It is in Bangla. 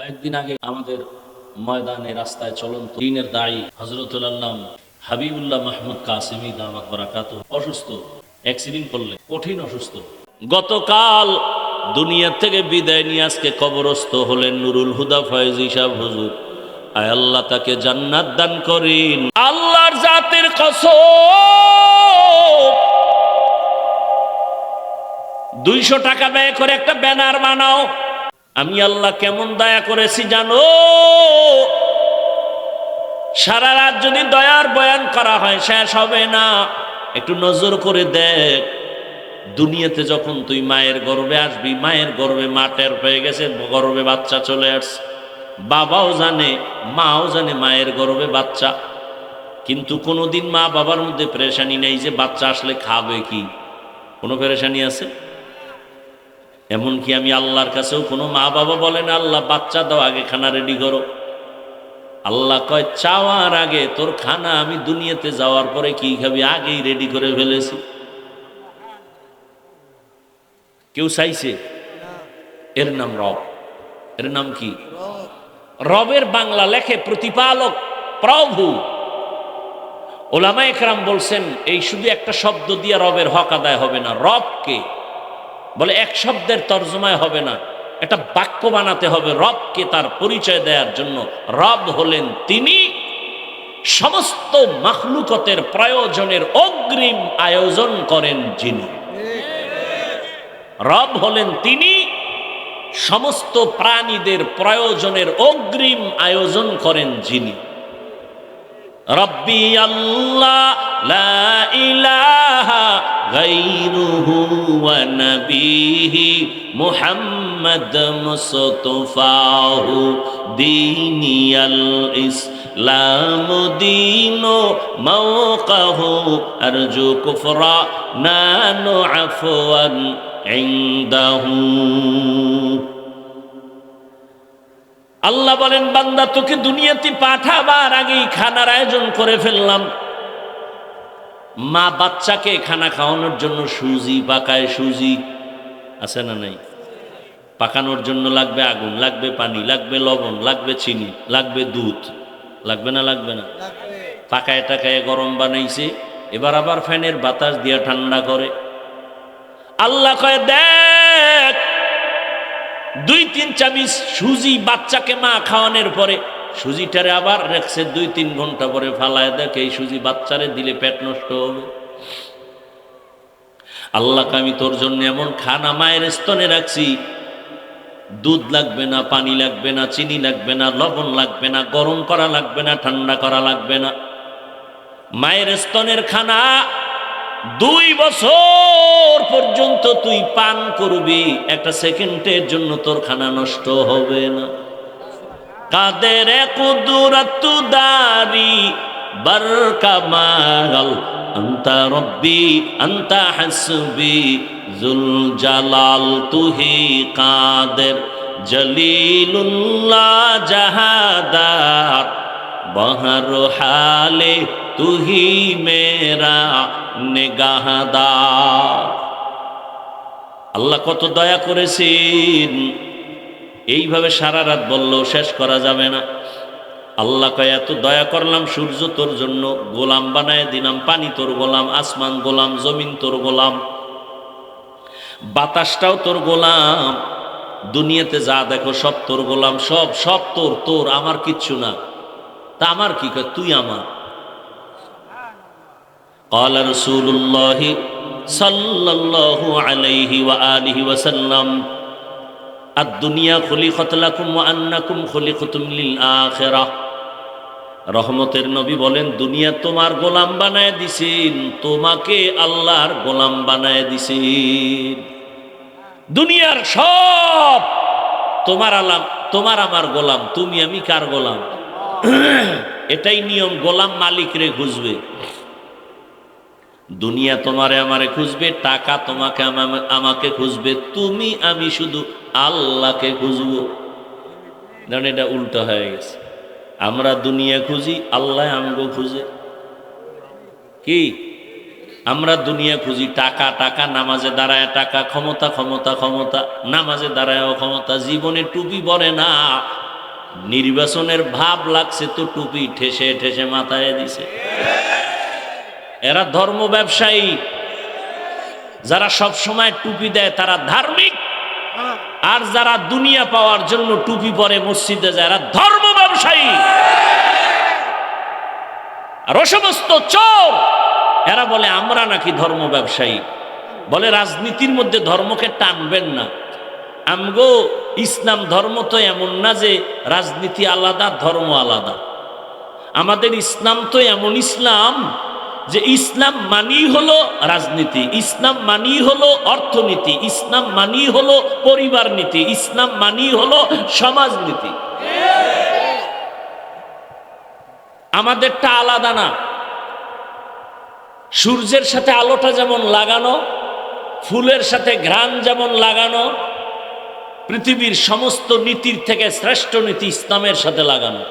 কয়েকদিন আগে আমাদের ময়দানে রাস্তায় চলন্ত দ্বীনের দায়ী হযরতুল আল্লাহ হাবিবুল্লাহ মাহমুদ কাসেমি দামাত বারাকাতুহু অসুস্থ, অ্যাক্সিডেন্ট করলেন, কঠিন অসুস্থ। গতকাল দুনিয়া থেকে বিদায় নিয়ে আজকে কবরস্থ হলেন নুরুল হুদা ফয়েজী সাহেব হুজুর। আয় আল্লাহ তাকে জান্নাত দান করেন। আল্লাহর জাতের কসম, 200 টাকা ব্যয় করে একটা ব্যানার বানাও। আমি আল্লাহ কেমন দয়া করেছি জানো? সারা রাত যদি দয়ার বয়ান করা হয় শেষ হবে না। একটু নজর করে দেখ, দুনিয়াতে যখন তুই মায়ের গর্ভে আসবি, মায়ের গর্ভে মা টের পেয়ে গেছে গর্ভে বাচ্চা চলে আসছে, বাবাও জানে মাও জানে মায়ের গর্ভে বাচ্চা, কিন্তু কোনোদিন মা বাবার মধ্যে পেরেশানি নেই যে বাচ্চা আসলে খাবে কি। কোনো পেরেশানি আছে? এমনকি আমি আল্লাহর কাছেও কোনো মা বাবা বলেন আল্লাহ বাচ্চা দাও, আগে খানা রেডি করো। আল্লাহ কয় চাওয়ার আগে তোর খানা আমি দুনিয়াতে যাওয়ার পরে কি খাবি আগেই রেডি করে ফেলেছি। কেউ চাইছে? এর নাম রব। এর নাম কি? রবের বাংলা লেখে প্রতিপালক, প্রভু। ওলামা একরাম বলছেন এই শুধু একটা শব্দ দিয়ে রবের হক আদায় হবে না। রবকে বলে এক শব্দের তর্জমায় হবে না, একটা বাক্য বানাতে হবে রবকে তার পরিচয় দেওয়ার জন্য। রব হলেন তিনি সমস্ত মাখলুকতের প্রয়োজনের অগ্রিম আয়োজন করেন যিনি। রব হলেন তিনি সমস্ত প্রাণীদের প্রয়োজনের অগ্রিম আয়োজন করেন যিনি। রব্বি আল্লাহ লা ইলাহা গায়রুহু ওয়া নবিহি মুহাম্মদ মুস্তাফাহু দীনিয়াল ইসলাম দীনু মাওকাহু আরজু কুফরা নানু আফওয়ান ইনদাহু। আল্লাহ বলেন বান্দা তোকে দুনিয়াতে পাঠাবার আগেই খানার আয়োজন করে ফেললাম। মা বাচ্চাকে খানা খাওয়ানোর জন্য সুজি পাকায়। সুজি আছে না নাই? পাকানোর জন্য লাগবে আগুন, লাগবে পানি, লাগবে লবণ, লাগবে চিনি, লাগবে দুধ। লাগবে না? লাগবে না? পাকায় টাকায় গরম বানাইছে, এবার আবার ফ্যানের বাতাস দিয়া ঠান্ডা করে। আল্লাহ কয় দেখ 2-3 চামচ সুজি বাচ্চাকে মা খাওয়ানোর পরে সুজিটারে আবার রেখছে 2-3 ঘন্টা পরে ফালায় দেখ এই সুজি বাচ্চারে দিলে পেট নষ্ট হবে। আল্লাহকে আমি তোর জন্য এমন খানা মায়ের স্তনে রাখছি, দুধ লাগবে না, পানি লাগবে না, চিনি লাগবে না, লবণ লাগবে না, গরম করা লাগবে না, ঠান্ডা করা লাগবে না। মায়ের স্তনের খানা 2 বছর পর্যন্ত তুই পান করবি, একটা সেকেন্ডের জন্য তোর খানা নষ্ট হবে না। কাদের কুদরত দারি বরকামাল আনতা রব্বি আনতা হাসবি জুল জালাল তুহি কাদের জলিলুল্লাহ জাহাদার বহর হালে তুহি মেরা নিগাহদার। আল্লাহ কত দয়া করেছেন, এইভাবে সারা রাত বললেও শেষ করা যাবে না। আল্লাহ কয় এত দয়া করলাম, সূর্য তোর জন্য গোলাম বানায় দিলাম, পানি তোর গোলাম, আসমান গোলাম, জমিন তোর গোলাম, বাতাসটাও তোর গোলাম, দুনিয়াতে যা দেখো সব তোর গোলাম, সব সব তোর, তোর আমার কিচ্ছু না। তা আমার কি? তুই আমার। قال رسول الله صلى الله عليه وآله وسلم الدنيا خلقت لكم وأنكم خلقتم للآخرة। রহমতের নবী বলেন দুনিয়া তোমার গোলাম বানায় দিছেন, তোমাকে আল্লাহর গোলাম বানায় দিছেন। দুনিয়ার সব তোমার আলাম, তোমার আমার গোলাম, তুমি আমি কার গোলাম? এটাই নিয়ম, গোলাম মালিক রে খুঁজবে। দুনিয়া তোমারে আমারে খুঁজবে, টাকা তোমাকে আমাকে খুঁজবে, তুমি আমি শুধু আল্লাহকে খুঁজব। কারণ এটা উল্টো হয়ে গেছে, আমরা দুনিয়া খুঁজি, আল্লাহ আমগো খুঁজে। কি? আমরা দুনিয়া খুঁজি, টাকা টাকা, নামাজে দাঁড়ায় টাকা, ক্ষমতা ক্ষমতা ক্ষমতা, নামাজে দাঁড়ায়ও ক্ষমতা, জীবনে টুপি পরে না, নির্বাচনের ভাব লাগছে তো টুপি ঠেসে ঠেসে মাথায় দিছে। এরা ধর্ম ব্যবসায়ী। যারা সব সময় টুপি দেয় তারা ধার্মিক, আর যারা দুনিয়া পাওয়ার জন্য টুপি পরে মসজিদে যায় এরা ধর্ম ব্যবসায়ী। আর ও সমস্ত চোর এরা বলে আমরা নাকি ধর্ম ব্যবসায়ী। বলে রাজনীতির মধ্যে ধর্মকে টানবেন না। আমগো ইসলাম ধর্ম তো এমন না যে রাজনীতি আলাদা ধর্ম আলাদা। আমাদের ইসলাম তো এমন ইসলাম যে ইসলাম মানি হলো রাজনীতি, ইসলাম মানি হলো অর্থনীতি, ইসলাম মানি হলো পরিবার নীতি, ইসলাম মানি হলো সমাজনীতি। আমাদেরটা আলাদা না। সূর্যের সাথে আলোটা যেমন লাগানো, ফুলের সাথে ঘ্রাণ যেমন লাগানো, পৃথিবীর সমস্ত নীতির থেকে শ্রেষ্ঠ নীতি ইসলামের সাথে লাগানো।